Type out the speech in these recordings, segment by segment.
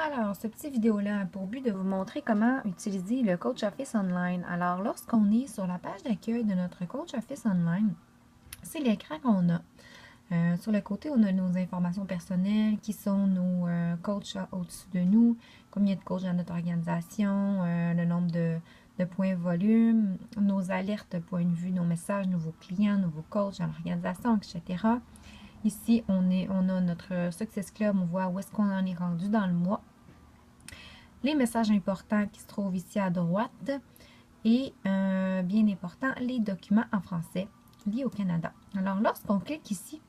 Alors, ce petit vidéo-là a pour but de vous montrer comment utiliser le Coach Office Online. Alors, lorsqu'on est sur la page d'accueil de notre Coach Office Online, c'est l'écran qu'on a. Sur le côté, on a nos informations personnelles, qui sont nos coachs au-dessus de nous, combien de coachs dans notre organisation, le nombre de points volume, nos alertes, point de vue, nos messages, nouveaux clients, nouveaux coachs dans l'organisation, etc. Ici, on a notre Success Club, on voit où est-ce qu'on en est rendu dans le mois. Les messages importants qui se trouvent ici à droite et, bien important, les documents en français liés au Canada. Alors, lorsqu'on clique ici,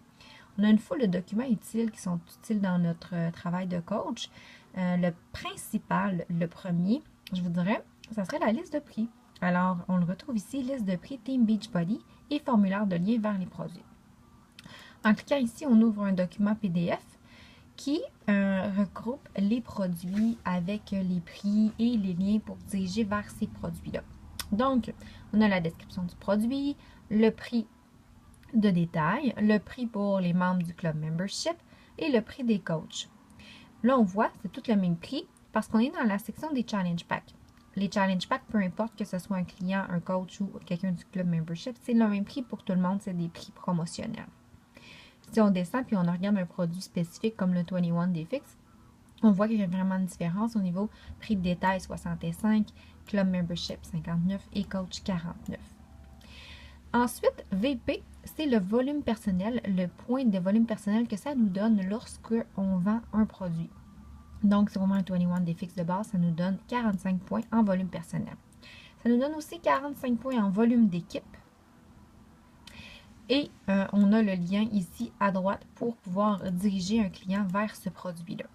on a une foule de documents utiles qui sont utiles dans notre travail de coach. Le principal, le premier, je vous dirais, ça serait la liste de prix. Alors, on le retrouve ici, liste de prix Team Beachbody et formulaire de lien vers les produits. En cliquant ici, on ouvre un document PDF qui regroupe les produits avec les prix et les liens pour diriger vers ces produits-là. Donc, on a la description du produit, le prix de détail, le prix pour les membres du club membership et le prix des coachs. Là, on voit, c'est tout le même prix parce qu'on est dans la section des challenge packs. Les challenge packs, peu importe que ce soit un client, un coach ou quelqu'un du club membership, c'est le même prix pour tout le monde, c'est des prix promotionnels. Si on descend puis on regarde un produit spécifique comme le 21 Day Fix, on voit qu'il y a vraiment une différence au niveau prix de détail 65, Club Membership 59 et Coach 49. Ensuite, VP, c'est le volume personnel, le point de volume personnel que ça nous donne lorsqu'on vend un produit. Donc, si on vend un 21 Day Fix de base, ça nous donne 45 points en volume personnel. Ça nous donne aussi 45 points en volume d'équipe. Et on a le lien ici à droite pour pouvoir diriger un client vers ce produit-là.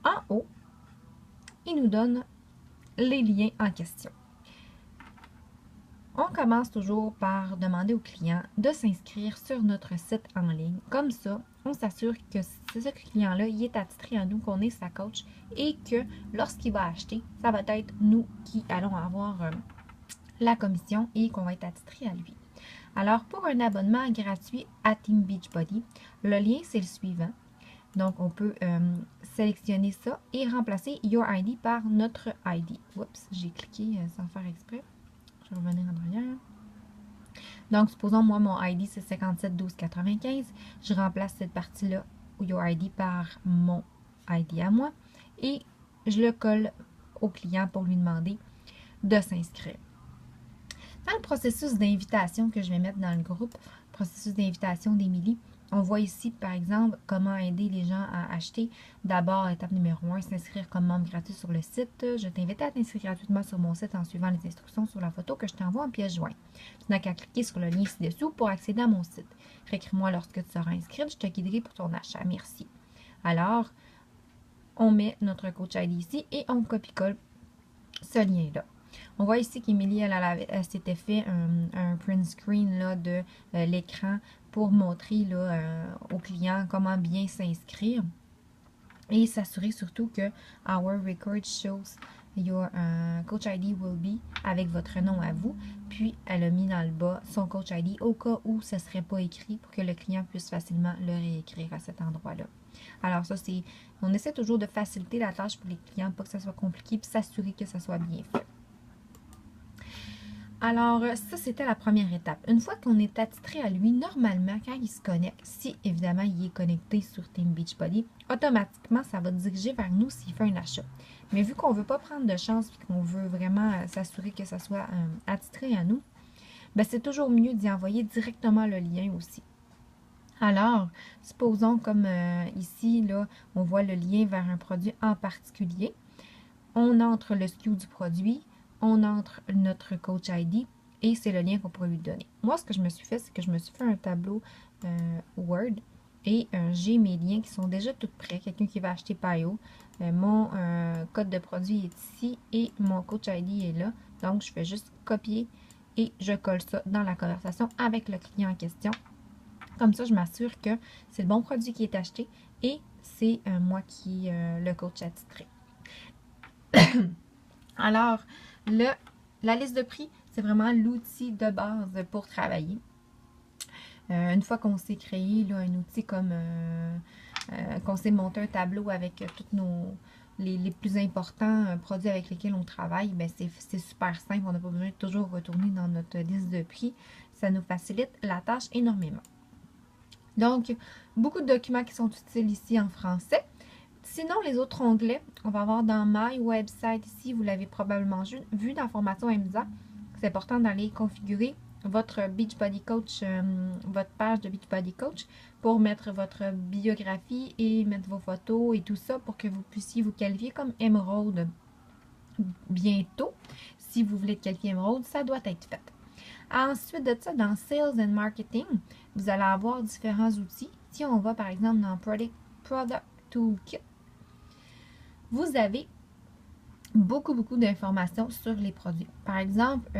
En haut, il nous donne les liens en question. On commence toujours par demander au client de s'inscrire sur notre site en ligne. Comme ça, on s'assure que ce client-là, il est attitré à nous, qu'on est sa coach et que lorsqu'il va acheter, ça va être nous qui allons avoir la commission et qu'on va être attitré à lui. Alors, pour un abonnement gratuit à Team Beachbody, le lien, c'est le suivant. Donc, on peut sélectionner ça et remplacer Your ID par notre ID. Oups, j'ai cliqué sans faire exprès. Je vais revenir en arrière. Donc, supposons, moi, mon ID, c'est 57 12 95. Je remplace cette partie-là, Your ID, par mon ID à moi. Et je le colle au client pour lui demander de s'inscrire. Dans le processus d'invitation que je vais mettre dans le groupe, processus d'invitation d'Émilie, on voit ici, par exemple, comment aider les gens à acheter. D'abord, étape numéro 1, s'inscrire comme membre gratuit sur le site. Je t'invite à t'inscrire gratuitement sur mon site en suivant les instructions sur la photo que je t'envoie en pièce jointe. Tu n'as qu'à cliquer sur le lien ci-dessous pour accéder à mon site. Réécris-moi lorsque tu seras inscrite, je te guiderai pour ton achat. Merci. Alors, on met notre coach ID ici et on copie-colle ce lien-là. On voit ici qu'Émilie, elle s'était fait un print screen là, de l'écran pour montrer là, aux clients comment bien s'inscrire et s'assurer surtout que Our record shows your coach ID will be avec votre nom à vous. Puis, elle a mis dans le bas son coach ID au cas où ce ne serait pas écrit pour que le client puisse facilement le réécrire à cet endroit-là. Alors ça, on essaie toujours de faciliter la tâche pour les clients, pas que ça soit compliqué, puis s'assurer que ça soit bien fait. Alors, ça, c'était la première étape. Une fois qu'on est attitré à lui, normalement, quand il se connecte, si évidemment il est connecté sur Team Beachbody, automatiquement, ça va diriger vers nous s'il fait un achat. Mais vu qu'on ne veut pas prendre de chance et qu'on veut vraiment s'assurer que ça soit attitré à nous, ben, c'est toujours mieux d'y envoyer directement le lien aussi. Alors, supposons comme ici, là, on voit le lien vers un produit en particulier. On entre le SKU du produit, on entre notre coach ID et c'est le lien qu'on pourrait lui donner. Moi, ce que je me suis fait, c'est que je me suis fait un tableau Word et j'ai mes liens qui sont déjà tout prêts. Quelqu'un qui va acheter Payo, mon code de produit est ici et mon coach ID est là. Donc, je fais juste copier et je colle ça dans la conversation avec le client en question. Comme ça, je m'assure que c'est le bon produit qui est acheté et c'est moi qui le coach attitré. Alors, la liste de prix, c'est vraiment l'outil de base pour travailler. Une fois qu'on s'est créé là, un outil comme qu'on sait monter un tableau avec tous les plus importants produits avec lesquels on travaille, ben c'est super simple. On n'a pas besoin de toujours retourner dans notre liste de prix. Ça nous facilite la tâche énormément. Donc, beaucoup de documents qui sont utiles ici en français. Sinon, les autres onglets, on va avoir dans My Website ici, vous l'avez probablement vu dans Formation MDA. C'est important d'aller configurer votre Beachbody Coach, votre page de Beachbody Coach pour mettre votre biographie et mettre vos photos et tout ça pour que vous puissiez vous qualifier comme Emerald bientôt. Si vous voulez être qualifié Emerald, ça doit être fait. Ensuite de ça, dans Sales and Marketing, vous allez avoir différents outils. Si on va par exemple dans Product Toolkit, vous avez beaucoup d'informations sur les produits. Par exemple,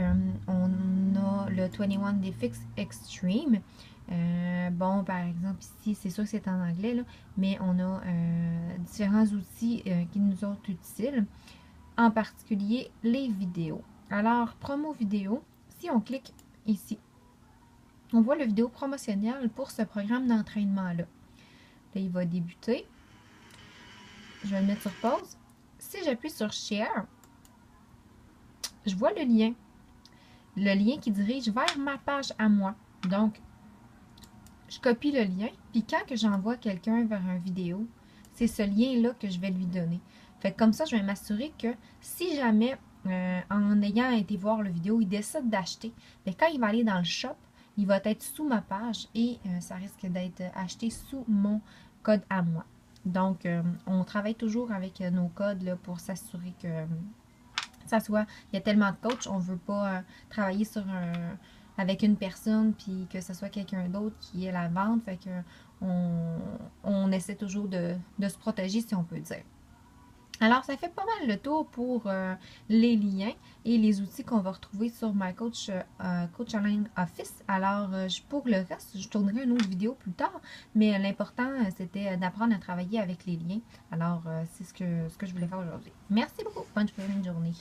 on a le 21 Day Fix Extreme. Bon, par exemple, ici, c'est sûr que c'est en anglais, là, mais on a différents outils qui nous sont utiles, en particulier les vidéos. Alors, promo vidéo, si on clique ici, on voit la vidéo promotionnelle pour ce programme d'entraînement-là. Là, il va débuter. Je vais le mettre sur pause. Si j'appuie sur Share, je vois le lien. Le lien qui dirige vers ma page à moi. Donc, je copie le lien, puis quand que j'envoie quelqu'un vers une vidéo, c'est ce lien-là que je vais lui donner. Fait que comme ça, je vais m'assurer que si jamais, en ayant été voir la vidéo, il décide d'acheter, mais quand il va aller dans le shop, il va être sous ma page et ça risque d'être acheté sous mon code à moi. Donc, on travaille toujours avec nos codes là, pour s'assurer que ça soit... Il y a tellement de coachs, on ne veut pas travailler avec une personne puis que ce soit quelqu'un d'autre qui est la vente. Fait que on essaie toujours de se protéger, si on peut dire. Alors, ça fait pas mal le tour pour les liens et les outils qu'on va retrouver sur My Coach, Coach Online Office. Alors, pour le reste, je tournerai une autre vidéo plus tard, mais l'important, c'était d'apprendre à travailler avec les liens. Alors, c'est ce que je voulais faire aujourd'hui. Merci beaucoup. Bonne journée.